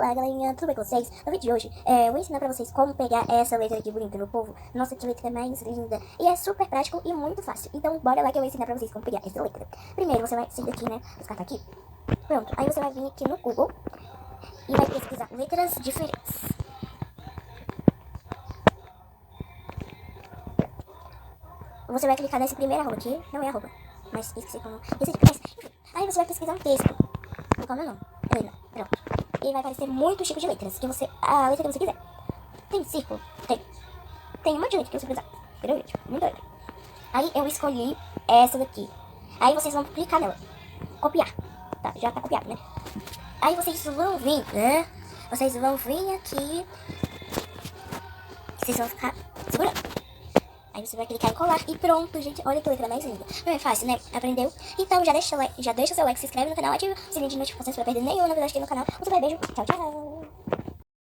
Olá galerinha, tudo bem com vocês? No vídeo de hoje, eu vou ensinar pra vocês como pegar essa letra aqui bonita, meu povo. Nossa, que letra mais linda. E é super prático e muito fácil. Então bora lá que eu vou ensinar pra vocês como pegar essa letra. Primeiro você vai sair daqui, né, descartar aqui. Pronto, aí você vai vir aqui no Google e vai pesquisar letras diferentes. Você vai clicar nesse primeiro arroba aqui, não é arroba, mas esqueci como... Aí você vai pesquisar um texto. Qual é o meu nome? Helena, pronto. E vai aparecer muitos tipos de letras, que você, a letra que você quiser. Tem círculo? Tem. Tem um monte de letra que você precisar. Entendeu, gente? Muita letra. Aí eu escolhi essa daqui. Aí vocês vão clicar nela. Copiar. Tá, já tá copiado, né? Aí vocês vão vir, né? Vocês vão vir aqui. Vocês vão ficar segurando. Aí você vai clicar em colar e pronto, gente. Olha que letra mais linda. Não é fácil, né? Aprendeu? Então já deixa seu like, se inscreve no canal, ativa o sininho de notificações pra não perder nenhuma novidade aqui no canal. Um super beijo. Tchau, tchau.